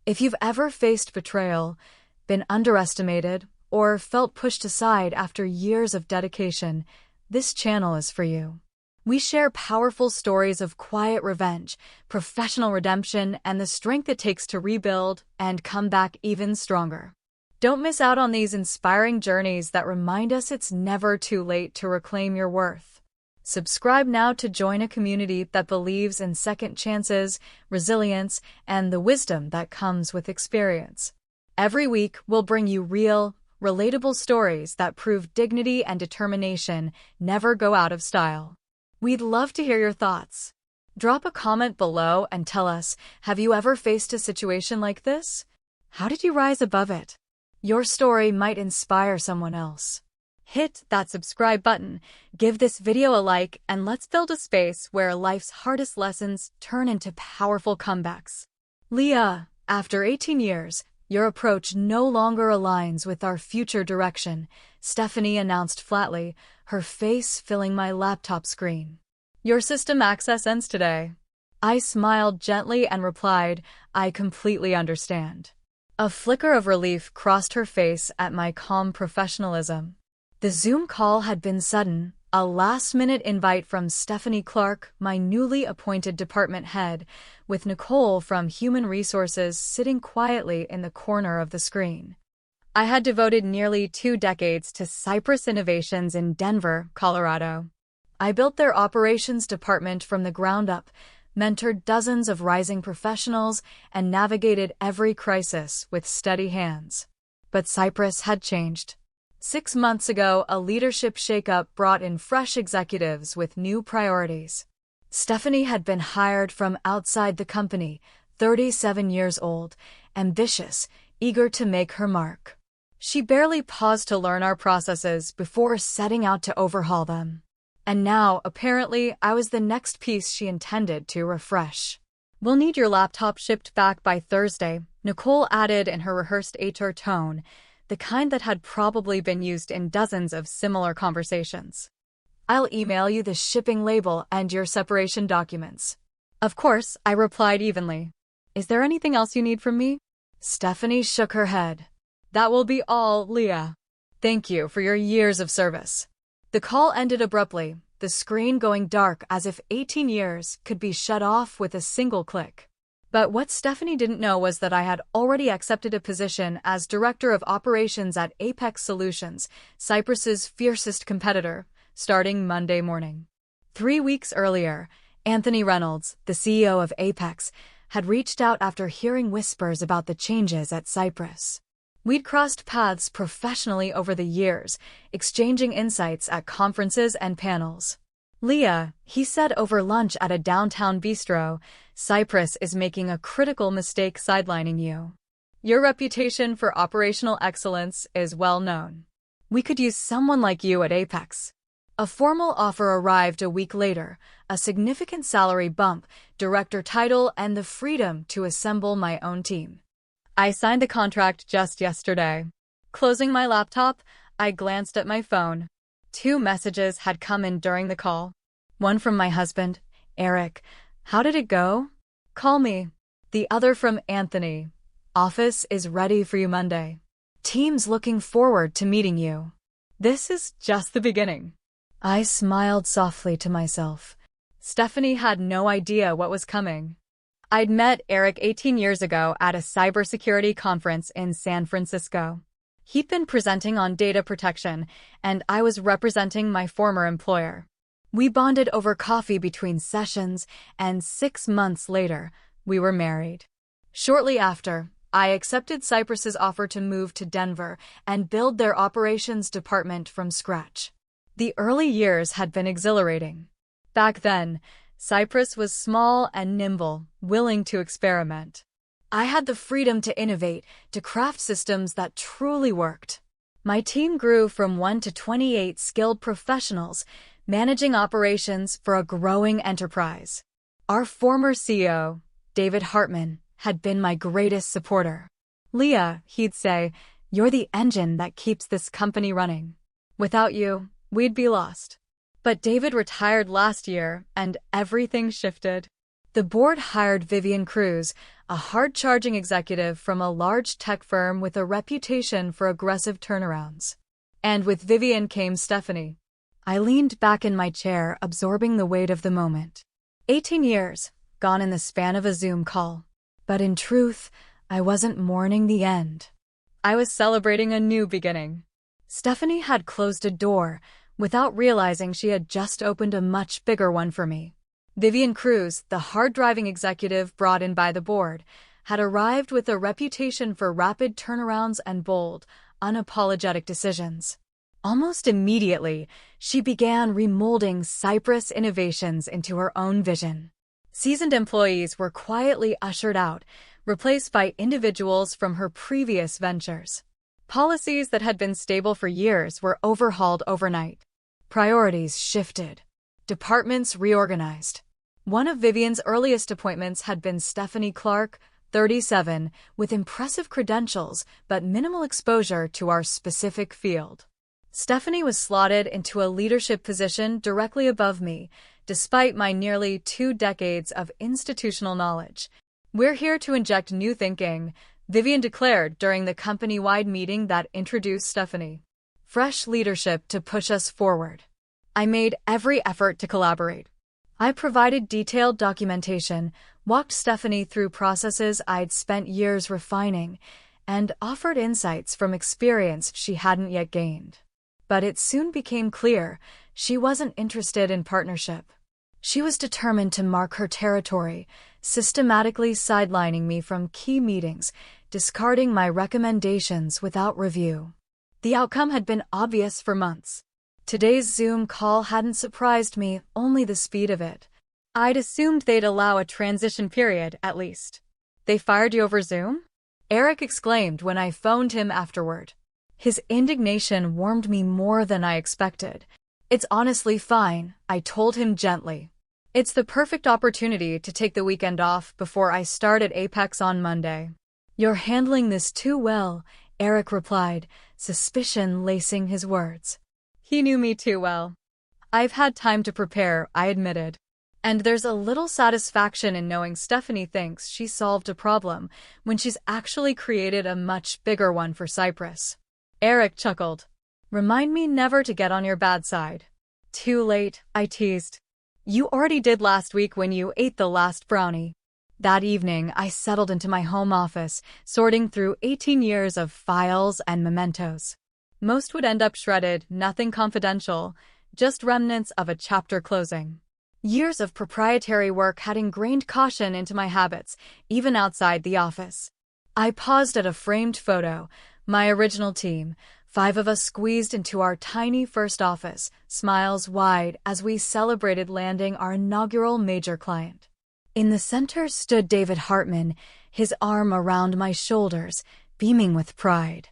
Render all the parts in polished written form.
If you've ever faced betrayal, been underestimated, or felt pushed aside after years of dedication, this channel is for you. We share powerful stories of quiet revenge, professional redemption, and the strength it takes to rebuild and come back even stronger. Don't miss out on these inspiring journeys that remind us it's never too late to reclaim your worth. Subscribe now to join a community that believes in second chances, resilience, and the wisdom that comes with experience. Every week, we'll bring you real, relatable stories that prove dignity and determination never go out of style. We'd love to hear your thoughts. Drop a comment below and tell us, have you ever faced a situation like this? How did you rise above it? Your story might inspire someone else. Hit that subscribe button, give this video a like, and let's build a space where life's hardest lessons turn into powerful comebacks. Leah, after 18 years, your approach no longer aligns with our future direction, Stephanie announced flatly, her face filling my laptop screen. Your system access ends today. I smiled gently and replied, I completely understand. A flicker of relief crossed her face at my calm professionalism. The Zoom call had been sudden, a last-minute invite from Stephanie Clark, my newly appointed department head, with Nicole from Human Resources sitting quietly in the corner of the screen. I had devoted nearly 2 decades to Cypress Innovations in Denver, Colorado. I built their operations department from the ground up, mentored dozens of rising professionals, and navigated every crisis with steady hands. But Cypress had changed. 6 months ago, a leadership shakeup brought in fresh executives with new priorities. Stephanie had been hired from outside the company, 37 years old, ambitious, eager to make her mark. She barely paused to learn our processes before setting out to overhaul them. And now, apparently, I was the next piece she intended to refresh. We'll need your laptop shipped back by Thursday, Nicole added in her rehearsed HR tone, the kind that had probably been used in dozens of similar conversations. I'll email you the shipping label and your separation documents. Of course, I replied evenly. Is there anything else you need from me? Stephanie shook her head. That will be all, Leah. Thank you for your years of service. The call ended abruptly, the screen going dark as if 18 years could be shut off with a single click. But what Stephanie didn't know was that I had already accepted a position as Director of Operations at Apex Solutions, Cypress's fiercest competitor, starting Monday morning. 3 weeks earlier, Anthony Reynolds, the CEO of Apex, had reached out after hearing whispers about the changes at Cypress. We'd crossed paths professionally over the years, exchanging insights at conferences and panels. Leah, he said over lunch at a downtown bistro, Cypress is making a critical mistake sidelining you. Your reputation for operational excellence is well known. We could use someone like you at Apex. A formal offer arrived a week later, a significant salary bump, director title, and the freedom to assemble my own team. I signed the contract just yesterday. Closing my laptop, I glanced at my phone. 2 messages had come in during the call. One from my husband, Eric. How did it go? Call me. The other from Anthony. Office is ready for you Monday. Team's looking forward to meeting you. This is just the beginning. I smiled softly to myself. Stephanie had no idea what was coming. I'd met Eric 18 years ago at a cybersecurity conference in San Francisco. He'd been presenting on data protection, and I was representing my former employer. We bonded over coffee between sessions, and 6 months later, we were married. Shortly after, I accepted Cypress's offer to move to Denver and build their operations department from scratch. The early years had been exhilarating. Back then, Cypress was small and nimble, willing to experiment. I had the freedom to innovate, to craft systems that truly worked. My team grew from 1 to 28 skilled professionals, managing operations for a growing enterprise. Our former CEO, David Hartman, had been my greatest supporter. Leah, he'd say, you're the engine that keeps this company running. Without you, we'd be lost. But David retired last year, and everything shifted. The board hired Vivian Cruz, a hard-charging executive from a large tech firm with a reputation for aggressive turnarounds. And with Vivian came Stephanie. I leaned back in my chair, absorbing the weight of the moment. 18 years, gone in the span of a Zoom call. But in truth, I wasn't mourning the end. I was celebrating a new beginning. Stephanie had closed a door, without realizing she had just opened a much bigger one for me. Vivian Cruz, the hard-driving executive brought in by the board, had arrived with a reputation for rapid turnarounds and bold, unapologetic decisions. Almost immediately, she began remolding Cypress Innovations into her own vision. Seasoned employees were quietly ushered out, replaced by individuals from her previous ventures. Policies that had been stable for years were overhauled overnight. Priorities shifted. Departments reorganized. One of Vivian's earliest appointments had been Stephanie Clark, 37, with impressive credentials but minimal exposure to our specific field. Stephanie was slotted into a leadership position directly above me, despite my nearly 2 decades of institutional knowledge. "We're here to inject new thinking," Vivian declared during the company-wide meeting that introduced Stephanie. "Fresh leadership to push us forward." I made every effort to collaborate. I provided detailed documentation, walked Stephanie through processes I'd spent years refining, and offered insights from experience she hadn't yet gained. But it soon became clear she wasn't interested in partnership. She was determined to mark her territory, systematically sidelining me from key meetings, discarding my recommendations without review. The outcome had been obvious for months. Today's Zoom call hadn't surprised me, only the speed of it. I'd assumed they'd allow a transition period, at least. "They fired you over Zoom?" Eric exclaimed when I phoned him afterward. His indignation warmed me more than I expected. "It's honestly fine," I told him gently. "It's the perfect opportunity to take the weekend off before I start at Apex on Monday." "You're handling this too well," Eric replied, suspicion lacing his words. He knew me too well. "I've had time to prepare," I admitted. "And there's a little satisfaction in knowing Stephanie thinks she solved a problem when she's actually created a much bigger one for Cypress." Eric chuckled. "Remind me never to get on your bad side." "Too late," I teased. "You already did last week when you ate the last brownie." That evening, I settled into my home office, sorting through 18 years of files and mementos. Most would end up shredded, nothing confidential, just remnants of a chapter closing. Years of proprietary work had ingrained caution into my habits, even outside the office. I paused at a framed photo, my original team, 5 of us squeezed into our tiny first office, smiles wide as we celebrated landing our inaugural major client. In the center stood David Hartman, his arm around my shoulders, beaming with pride.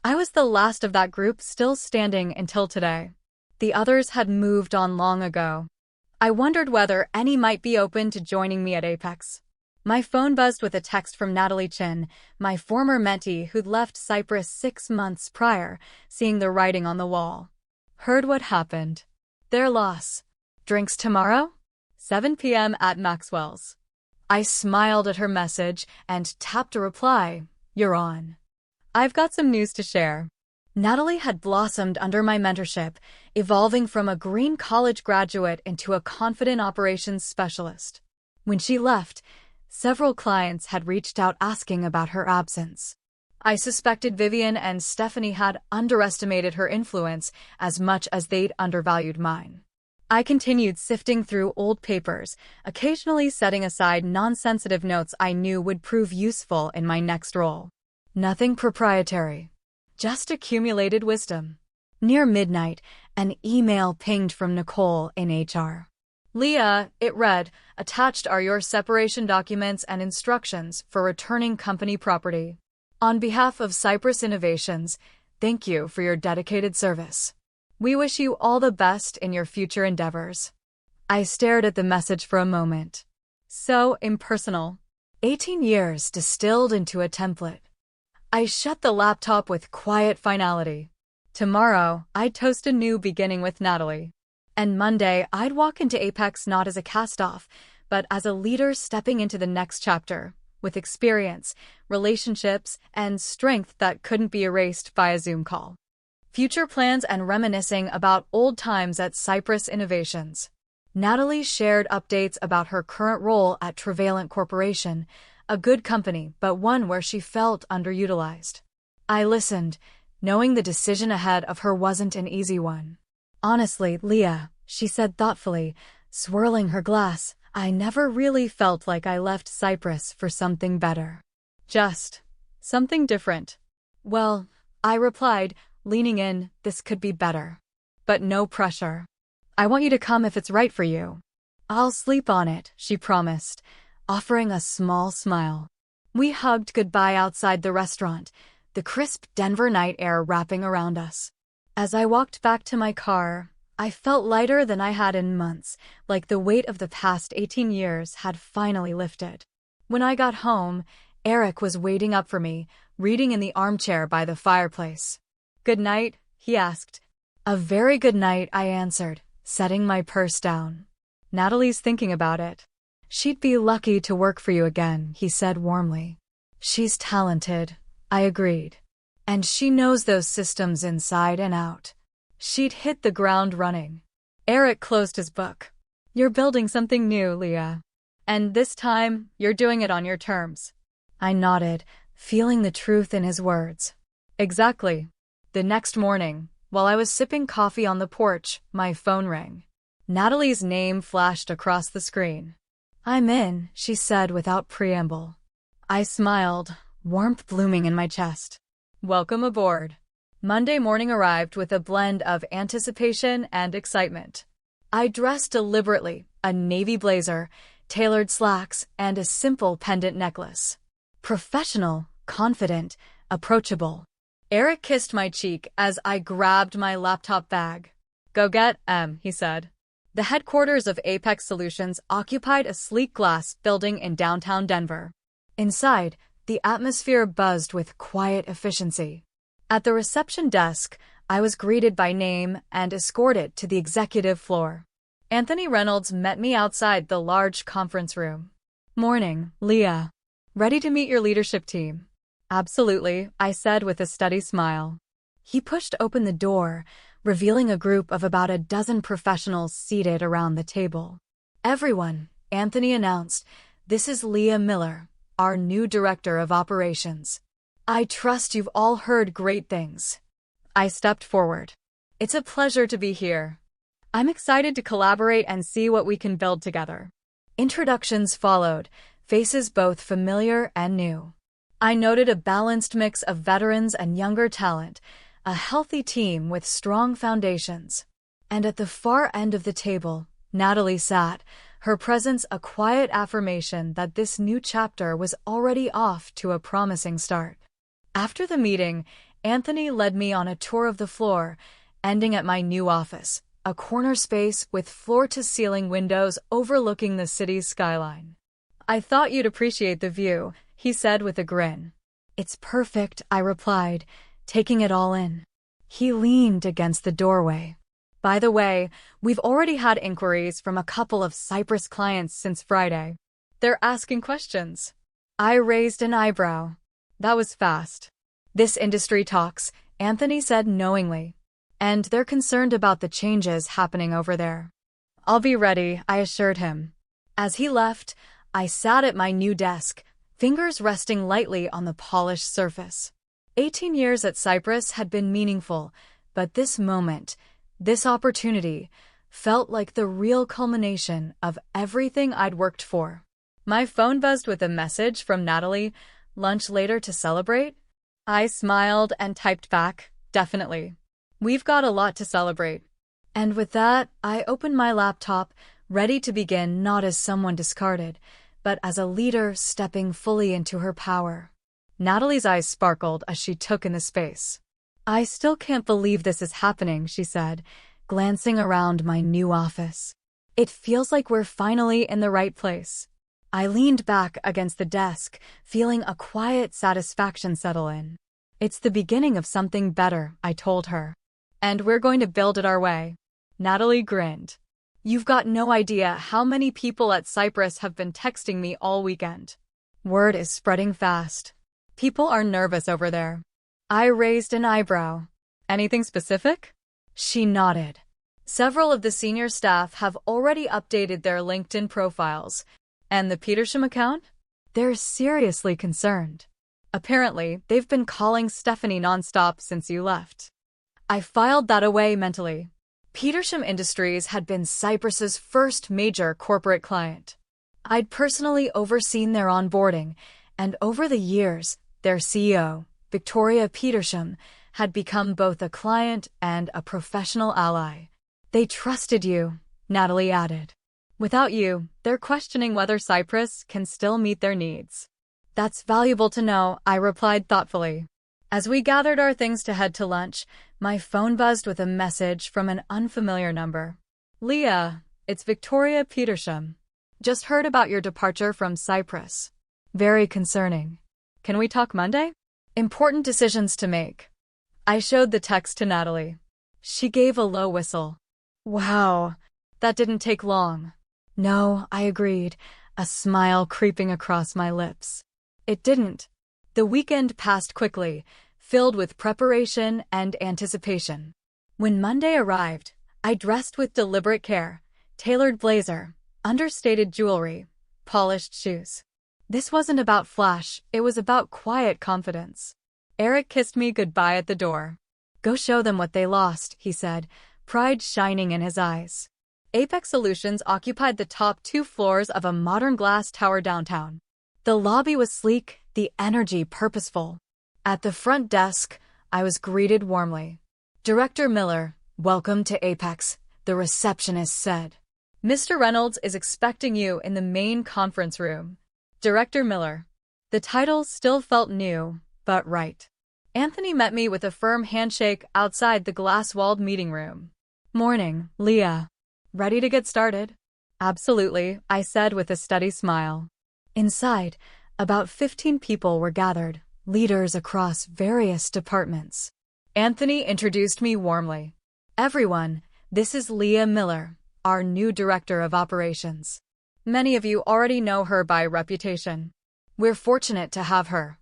I was the last of that group still standing until today. The others had moved on long ago. I wondered whether any might be open to joining me at Apex. My phone buzzed with a text from Natalie Chen, my former mentee who'd left Cypress 6 months prior, seeing the writing on the wall. "Heard what happened. Their loss. Drinks tomorrow? 7 p.m. at Maxwell's." I smiled at her message and tapped a reply. "You're on." "I've got some news to share." Natalie had blossomed under my mentorship, evolving from a green college graduate into a confident operations specialist. When she left, several clients had reached out asking about her absence. I suspected Vivian and Stephanie had underestimated her influence as much as they'd undervalued mine. I continued sifting through old papers, occasionally setting aside non-sensitive notes I knew would prove useful in my next role. Nothing proprietary. Just accumulated wisdom. Near midnight, an email pinged from Nicole in HR. "Leah," it read, "attached are your separation documents and instructions for returning company property. On behalf of Cypress Innovations, thank you for your dedicated service. We wish you all the best in your future endeavors." I stared at the message for a moment. So impersonal. 18 years distilled into a template. I shut the laptop with quiet finality. Tomorrow, I'd toast a new beginning with Natalie. And Monday, I'd walk into Apex not as a cast-off, but as a leader stepping into the next chapter, with experience, relationships, and strength that couldn't be erased by a Zoom call. Future plans and reminiscing about old times at Cypress Innovations. Natalie shared updates about her current role at Travaillant Corporation, a good company but one where she felt underutilized. I listened, knowing the decision ahead of her wasn't an easy one. Honestly, Leah, she said thoughtfully, swirling her glass, I never really felt like I left Cypress for something better. Just something different. Well, I replied, leaning in, this could be better. But no pressure. I want you to come if it's right for you. I'll sleep on it, she promised, offering a small smile. We hugged goodbye outside the restaurant, the crisp Denver night air wrapping around us. As I walked back to my car, I felt lighter than I had in months, like the weight of the past 18 years had finally lifted. When I got home, Eric was waiting up for me, reading in the armchair by the fireplace. Good night, he asked. A very good night, I answered, setting my purse down. Natalie's thinking about it. She'd be lucky to work for you again, he said warmly. She's talented, I agreed. And she knows those systems inside and out. She'd hit the ground running. Eric closed his book. You're building something new, Leah. And this time, you're doing it on your terms. I nodded, feeling the truth in his words. Exactly. The next morning, while I was sipping coffee on the porch, my phone rang. Natalie's name flashed across the screen. I'm in, she said without preamble. I smiled, warmth blooming in my chest. Welcome aboard. Monday morning arrived with a blend of anticipation and excitement. I dressed deliberately, a navy blazer, tailored slacks, and a simple pendant necklace. Professional, confident, approachable. Eric kissed my cheek as I grabbed my laptop bag. Go get he said. The headquarters of Apex Solutions occupied a sleek glass building in downtown Denver. Inside, the atmosphere buzzed with quiet efficiency. At the reception desk, I was greeted by name and escorted to the executive floor. Anthony Reynolds met me outside the large conference room. Morning, Leah. Ready to meet your leadership team? Absolutely, I said with a steady smile. He pushed open the door, revealing a group of about a dozen professionals seated around the table. Everyone, Anthony announced, this is Leah Miller, our new director of operations. I trust you've all heard great things. I stepped forward. It's a pleasure to be here. I'm excited to collaborate and see what we can build together. Introductions followed, faces both familiar and new. I noted a balanced mix of veterans and younger talent, a healthy team with strong foundations. And at the far end of the table, Natalie sat, her presence a quiet affirmation that this new chapter was already off to a promising start. After the meeting, Anthony led me on a tour of the floor, ending at my new office, a corner space with floor-to-ceiling windows overlooking the city's skyline. I thought you'd appreciate the view, he said with a grin. It's perfect, I replied, taking it all in. He leaned against the doorway. By the way, we've already had inquiries from a couple of Cypress clients since Friday. They're asking questions. I raised an eyebrow. That was fast. This industry talks, Anthony said knowingly. And they're concerned about the changes happening over there. I'll be ready, I assured him. As he left, I sat at my new desk, fingers resting lightly on the polished surface. 18 years at Cypress had been meaningful, but this moment, this opportunity, felt like the real culmination of everything I'd worked for. My phone buzzed with a message from Natalie. Lunch later to celebrate? I smiled and typed back, definitely. We've got a lot to celebrate. And with that, I opened my laptop, ready to begin not as someone discarded, but as a leader stepping fully into her power. Natalie's eyes sparkled as she took in the space. I still can't believe this is happening, she said, glancing around my new office. It feels like we're finally in the right place. I leaned back against the desk, feeling a quiet satisfaction settle in. It's the beginning of something better, I told her. And we're going to build it our way. Natalie grinned. You've got no idea how many people at Cypress have been texting me all weekend. Word is spreading fast. People are nervous over there. I raised an eyebrow. Anything specific? She nodded. Several of the senior staff have already updated their LinkedIn profiles. And the Petersham account? They're seriously concerned. Apparently, they've been calling Stephanie nonstop since you left. I filed that away mentally. Petersham Industries had been Cypress's first major corporate client. I'd personally overseen their onboarding, and over the years, their CEO, Victoria Petersham, had become both a client and a professional ally. They trusted you, Natalie added. Without you, they're questioning whether Cypress can still meet their needs. That's valuable to know, I replied thoughtfully. As we gathered our things to head to lunch, my phone buzzed with a message from an unfamiliar number. Leah, it's Victoria Petersham. Just heard about your departure from Cypress. Very concerning. Can we talk Monday? Important decisions to make. I showed the text to Natalie. She gave a low whistle. Wow, that didn't take long. No, I agreed, a smile creeping across my lips. It didn't. The weekend passed quickly, filled with preparation and anticipation. When Monday arrived, I dressed with deliberate care, tailored blazer, understated jewelry, polished shoes. This wasn't about flash, it was about quiet confidence. Eric kissed me goodbye at the door. Go show them what they lost, he said, pride shining in his eyes. Apex Solutions occupied the top 2 floors of a modern glass tower downtown. The lobby was sleek, the energy purposeful. At the front desk, I was greeted warmly. Director Miller, welcome to Apex, the receptionist said. Mr. Reynolds is expecting you in the main conference room. Director Miller. The title still felt new, but right. Anthony met me with a firm handshake outside the glass-walled meeting room. Morning, Leah. Ready to get started? Absolutely, I said with a steady smile. Inside, about 15 people were gathered, leaders across various departments. Anthony introduced me warmly. Everyone, this is Leah Miller, our new Director of Operations. Many of you already know her by reputation. We're fortunate to have her.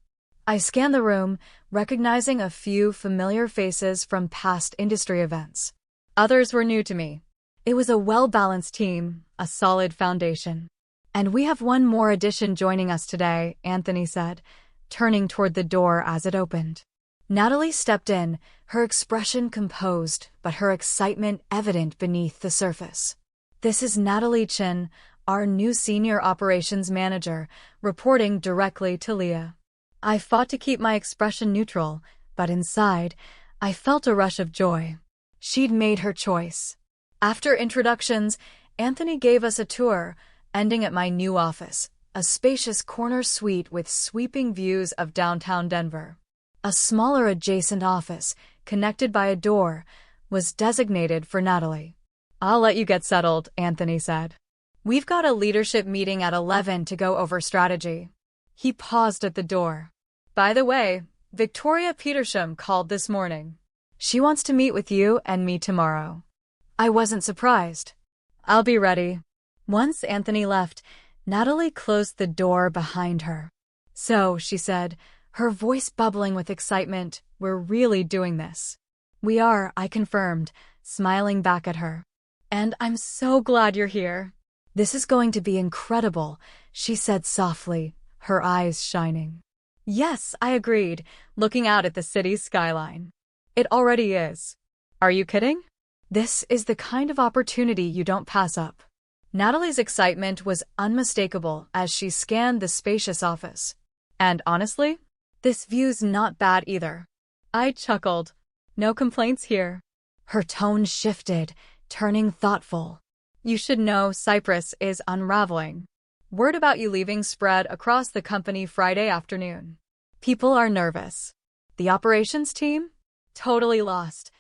I scanned the room, recognizing a few familiar faces from past industry events. Others were new to me. It was a well-balanced team, a solid foundation. And we have one more addition joining us today, Anthony said, turning toward the door as it opened. Natalie stepped in, her expression composed, but her excitement evident beneath the surface. This is Natalie Chen, our new Senior Operations Manager, reporting directly to Leah. I fought to keep my expression neutral, but inside, I felt a rush of joy. She'd made her choice. After introductions, Anthony gave us a tour, ending at my new office, a spacious corner suite with sweeping views of downtown Denver. A smaller adjacent office, connected by a door, was designated for Natalie. I'll let you get settled, Anthony said. We've got a leadership meeting at 11 to go over strategy. He paused at the door. By the way, Victoria Petersham called this morning. She wants to meet with you and me tomorrow. I wasn't surprised. I'll be ready. Once Anthony left, Natalie closed the door behind her. So, she said, her voice bubbling with excitement, we're really doing this. We are, I confirmed, smiling back at her. And I'm so glad you're here. This is going to be incredible, she said softly, her eyes shining. Yes, I agreed, looking out at the city's skyline. It already is. Are you kidding? This is the kind of opportunity you don't pass up. Natalie's excitement was unmistakable as she scanned the spacious office. And honestly, this view's not bad either. I chuckled. No complaints here. Her tone shifted, turning thoughtful. You should know Cypress is unraveling. Word about you leaving spread across the company Friday afternoon. People are nervous. The operations team? Totally lost.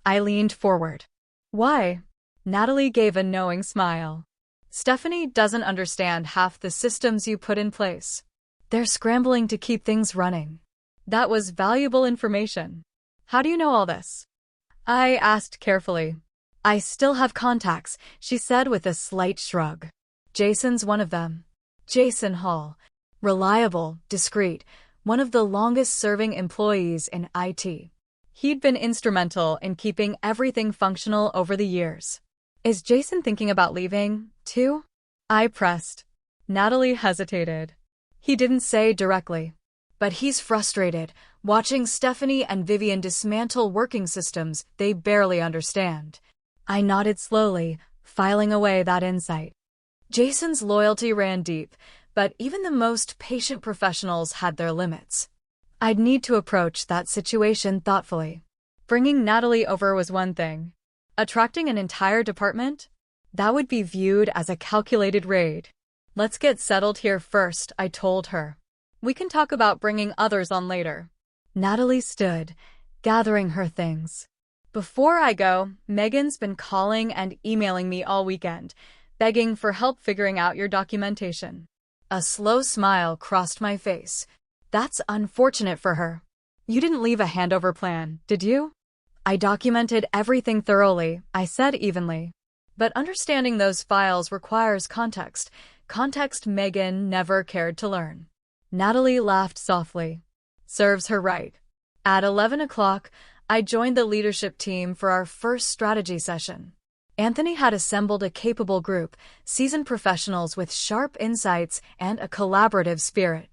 I leaned forward. Why? Natalie gave a knowing smile. Stephanie doesn't understand half the systems you put in place. They're scrambling to keep things running. That was valuable information. How do you know all this? I asked carefully. I still have contacts, she said with a slight shrug. Jason's one of them. Jason Hall. Reliable, discreet, one of the longest-serving employees in IT. He'd been instrumental in keeping everything functional over the years. Is Jason thinking about leaving, too? I pressed. Natalie hesitated. He didn't say directly. But he's frustrated, watching Stephanie and Vivian dismantle working systems they barely understand. I nodded slowly, filing away that insight. Jason's loyalty ran deep, but even the most patient professionals had their limits. I'd need to approach that situation thoughtfully. Bringing Natalie over was one thing. Attracting an entire department? That would be viewed as a calculated raid. Let's get settled here first, I told her. We can talk about bringing others on later. Natalie stood, gathering her things. Before I go, Megan's been calling and emailing me all weekend, begging for help figuring out your documentation. A slow smile crossed my face. That's unfortunate for her. You didn't leave a handover plan, did you? I documented everything thoroughly, I said evenly. But understanding those files requires context. Context Megan never cared to learn. Natalie laughed softly. Serves her right. At 11 o'clock, I joined the leadership team for our first strategy session. Anthony had assembled a capable group, seasoned professionals with sharp insights and a collaborative spirit.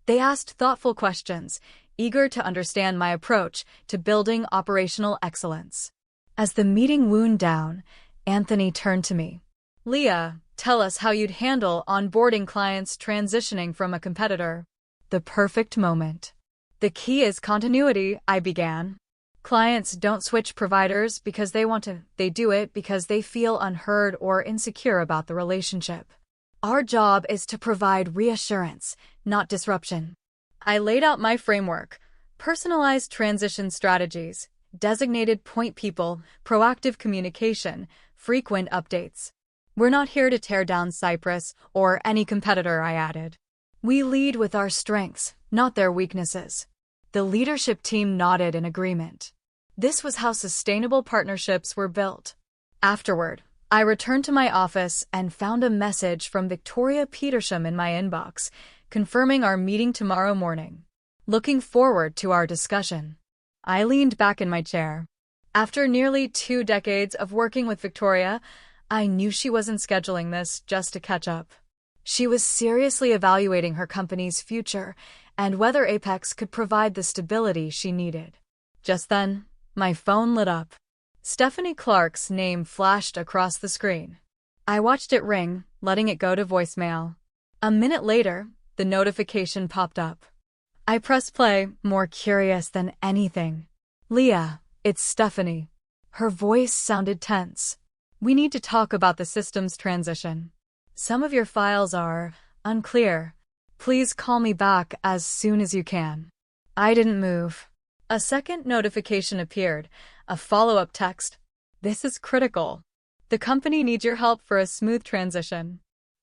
They asked thoughtful questions, eager to understand my approach to building operational excellence. As the meeting wound down, Anthony turned to me. Leah, tell us how you'd handle onboarding clients transitioning from a competitor. The perfect moment. The key is continuity, I began. Clients don't switch providers because they want to. They do it because they feel unheard or insecure about the relationship. Our job is to provide reassurance, not disruption. I laid out my framework: personalized transition strategies, designated point people, proactive communication, frequent updates. We're not here to tear down Cypress or any competitor, I added. We lead with our strengths, not their weaknesses. The leadership team nodded in agreement. This was how sustainable partnerships were built. Afterward, I returned to my office and found a message from Victoria Petersham in my inbox, confirming our meeting tomorrow morning. Looking forward to our discussion. I leaned back in my chair. After nearly 2 decades of working with Victoria, I knew she wasn't scheduling this just to catch up. She was seriously evaluating her company's future and whether Apex could provide the stability she needed. Just then, my phone lit up. Stephanie Clark's name flashed across the screen. I watched it ring, letting it go to voicemail. A minute later, the notification popped up. I pressed play, more curious than anything. Leah, it's Stephanie. Her voice sounded tense. We need to talk about the systems transition. Some of your files are unclear. Please call me back as soon as you can. I didn't move. A second notification appeared, a follow-up text. This is critical. The company needs your help for a smooth transition.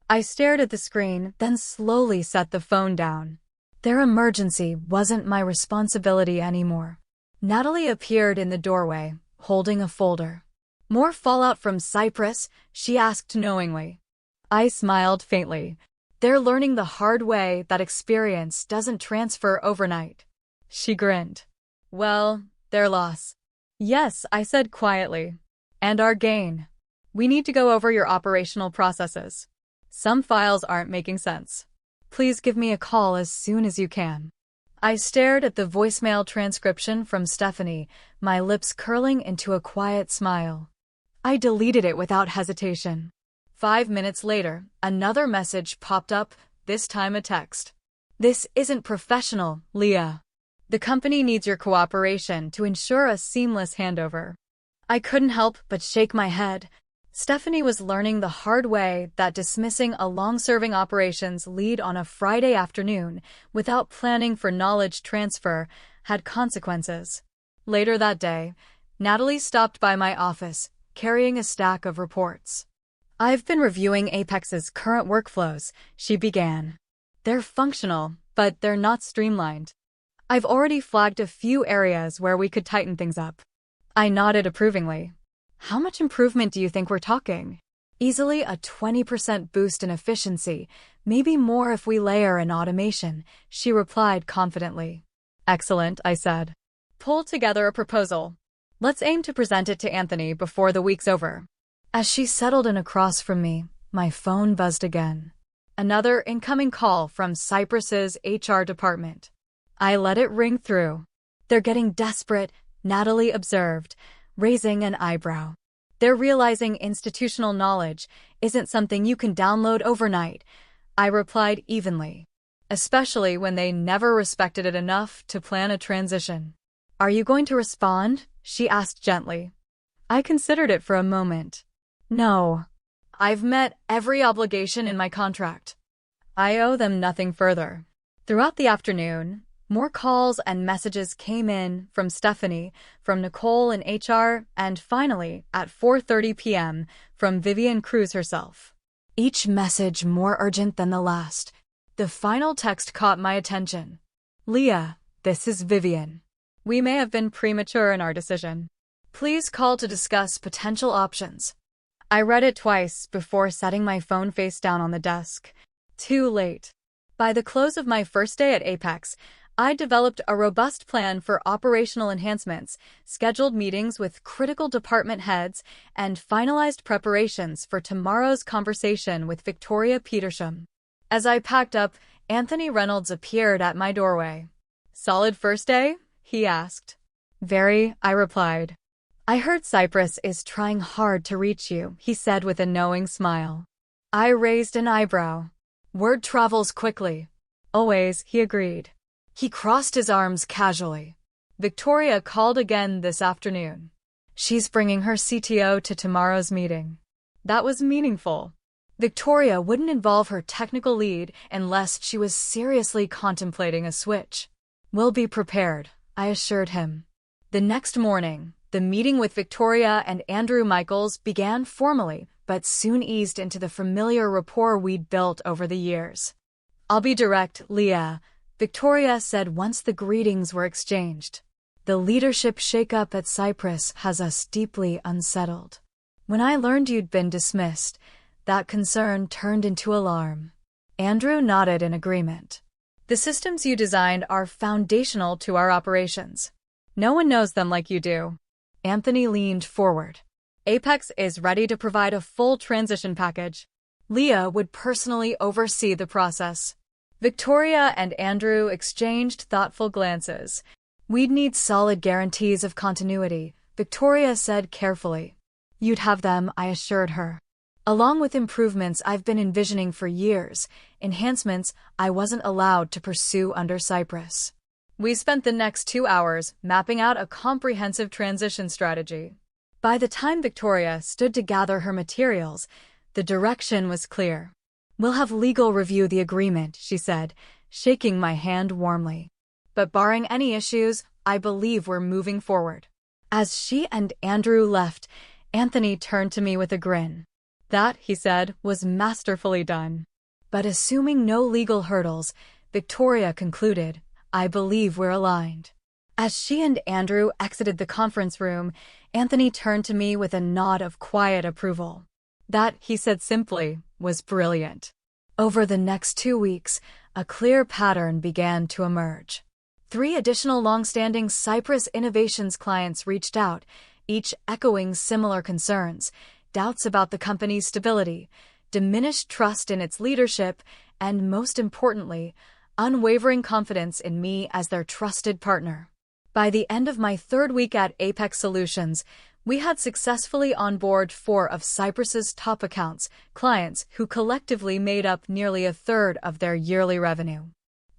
I stared at the screen, then slowly set the phone down. Their emergency wasn't my responsibility anymore. Natalie appeared in the doorway, holding a folder. More fallout from Cypress? She asked knowingly. I smiled faintly. They're learning the hard way that experience doesn't transfer overnight. She grinned. Well, their loss. Yes, I said quietly. And our gain. We need to go over your operational processes. Some files aren't making sense. Please give me a call as soon as you can. I stared at the voicemail transcription from Stephanie, my lips curling into a quiet smile. I deleted it without hesitation. 5 minutes later, another message popped up, this time a text. This isn't professional, Leah. The company needs your cooperation to ensure a seamless handover. I couldn't help but shake my head. Stephanie was learning the hard way that dismissing a long-serving operations lead on a Friday afternoon without planning for knowledge transfer had consequences. Later that day, Natalie stopped by my office, carrying a stack of reports. I've been reviewing Apex's current workflows, she began. They're functional, but they're not streamlined. I've already flagged a few areas where we could tighten things up. I nodded approvingly. How much improvement do you think we're talking? Easily a 20% boost in efficiency, maybe more if we layer in automation, she replied confidently. Excellent, I said. Pull together a proposal. Let's aim to present it to Anthony before the week's over. As she settled in across from me, my phone buzzed again. Another incoming call from Cypress's HR department. I let it ring through. They're getting desperate, Natalie observed, raising an eyebrow. They're realizing institutional knowledge isn't something you can download overnight, I replied evenly, especially when they never respected it enough to plan a transition. Are you going to respond? She asked gently. I considered it for a moment. No. I've met every obligation in my contract. I owe them nothing further. Throughout the afternoon, more calls and messages came in from Stephanie, from Nicole in HR, and finally, at 4:30 p.m., from Vivian Cruz herself. Each message more urgent than the last. The final text caught my attention. Leah, this is Vivian. We may have been premature in our decision. Please call to discuss potential options. I read it twice before setting my phone face down on the desk. Too late. By the close of my first day at Apex, I developed a robust plan for operational enhancements, scheduled meetings with critical department heads, and finalized preparations for tomorrow's conversation with Victoria Petersham. As I packed up, Anthony Reynolds appeared at my doorway. Solid first day? He asked. Very, I replied. I heard Cypress is trying hard to reach you, he said with a knowing smile. I raised an eyebrow. Word travels quickly. Always, he agreed. He crossed his arms casually. Victoria called again this afternoon. She's bringing her CTO to tomorrow's meeting. That was meaningful. Victoria wouldn't involve her technical lead unless she was seriously contemplating a switch. We'll be prepared, I assured him. The next morning, the meeting with Victoria and Andrew Michaels began formally, but soon eased into the familiar rapport we'd built over the years. I'll be direct, Leah, Victoria said once the greetings were exchanged. The leadership shakeup at Cypress has us deeply unsettled. When I learned you'd been dismissed, that concern turned into alarm. Andrew nodded in agreement. The systems you designed are foundational to our operations. No one knows them like you do. Anthony leaned forward. Apex is ready to provide a full transition package. Leah would personally oversee the process. Victoria and Andrew exchanged thoughtful glances. We'd need solid guarantees of continuity, Victoria said carefully. You'd have them, I assured her. Along with improvements I've been envisioning for years, enhancements I wasn't allowed to pursue under Cypress. We spent the next 2 hours mapping out a comprehensive transition strategy. By the time Victoria stood to gather her materials, the direction was clear. We'll have legal review the agreement, she said, shaking my hand warmly. But barring any issues, I believe we're moving forward. As she and Andrew left, Anthony turned to me with a grin. That, he said, was masterfully done. But assuming no legal hurdles, Victoria concluded, I believe we're aligned. As she and Andrew exited the conference room, Anthony turned to me with a nod of quiet approval. That, he said simply, was brilliant. Over the next 2 weeks, a clear pattern began to emerge. 3 additional long-standing Cypress Innovations clients reached out, each echoing similar concerns, doubts about the company's stability, diminished trust in its leadership, and most importantly, unwavering confidence in me as their trusted partner. By the end of my 3rd week at Apex Solutions, we had successfully onboarded 4 of Cypress's top accounts, clients who collectively made up nearly a third of their yearly revenue.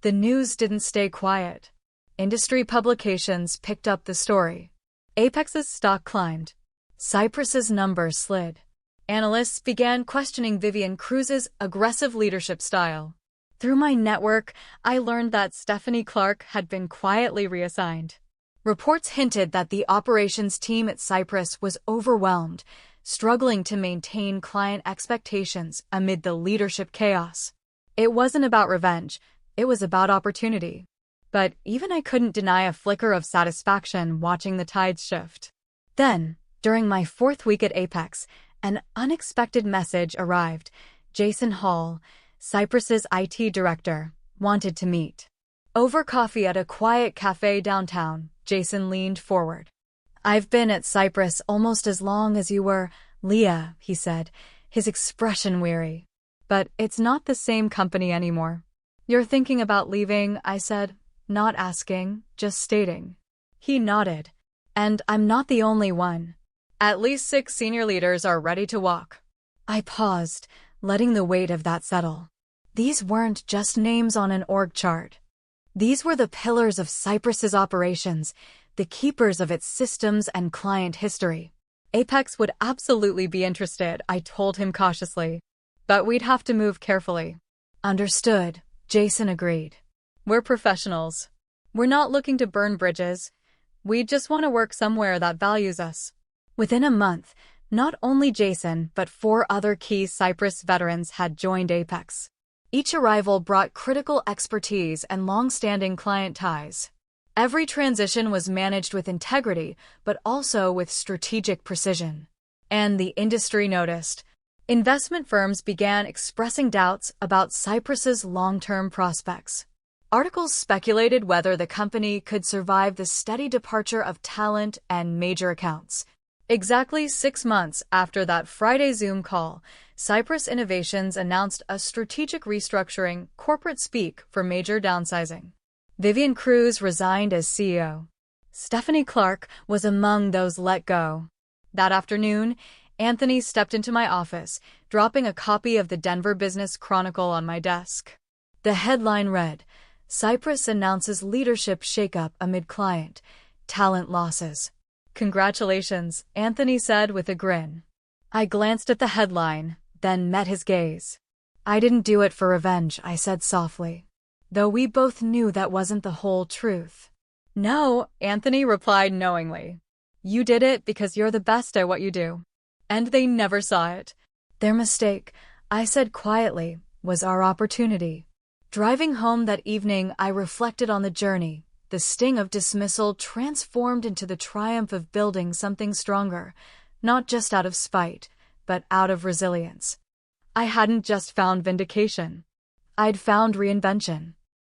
The news didn't stay quiet. Industry publications picked up the story. Apex's stock climbed. Cypress's numbers slid. Analysts began questioning Vivian Cruz's aggressive leadership style. Through my network, I learned that Stephanie Clark had been quietly reassigned. Reports hinted that the operations team at Cypress was overwhelmed, struggling to maintain client expectations amid the leadership chaos. It wasn't about revenge, it was about opportunity. But even I couldn't deny a flicker of satisfaction watching the tides shift. Then, During my 4th week at Apex, an unexpected message arrived. Jason Hall, Cypress's IT director, wanted to meet. Over coffee at a quiet cafe downtown, Jason leaned forward. "I've been at Cypress almost as long as you were, Leah," he said, his expression weary. "But it's not the same company anymore." "You're thinking about leaving," I said, not asking, just stating. He nodded. "And I'm not the only one. At least 6 senior leaders are ready to walk." I paused, letting the weight of that settle. These weren't just names on an org chart. These were the pillars of Cypress's operations, the keepers of its systems and client history. Apex would absolutely be interested, I told him cautiously. But we'd have to move carefully. Understood, Jason agreed. We're professionals. We're not looking to burn bridges. We just want to work somewhere that values us. Within a month, not only Jason, but 4 other key Cypress veterans had joined Apex. Each arrival brought critical expertise and long-standing client ties. Every transition was managed with integrity, but also with strategic precision. And the industry noticed. Investment firms began expressing doubts about Cypress's long-term prospects. Articles speculated whether the company could survive the steady departure of talent and major accounts. Exactly 6 months after that Friday Zoom call, Cypress Innovations announced a strategic restructuring, corporate speak for major downsizing. Vivian Cruz resigned as CEO. Stephanie Clark was among those let go. That afternoon, Anthony stepped into my office, dropping a copy of the Denver Business Chronicle on my desk. The headline read, "Cypress announces leadership shakeup amid client talent losses." "Congratulations," Anthony said with a grin. I glanced at the headline, then met his gaze. "I didn't do it for revenge," I said softly, though we both knew that wasn't the whole truth. "No," Anthony replied knowingly. "You did it because you're the best at what you do." And they never saw it. Their mistake, I said quietly, was our opportunity. Driving home that evening, I reflected on the journey. The sting of dismissal transformed into the triumph of building something stronger, not just out of spite, but out of resilience. I hadn't just found vindication. I'd found reinvention.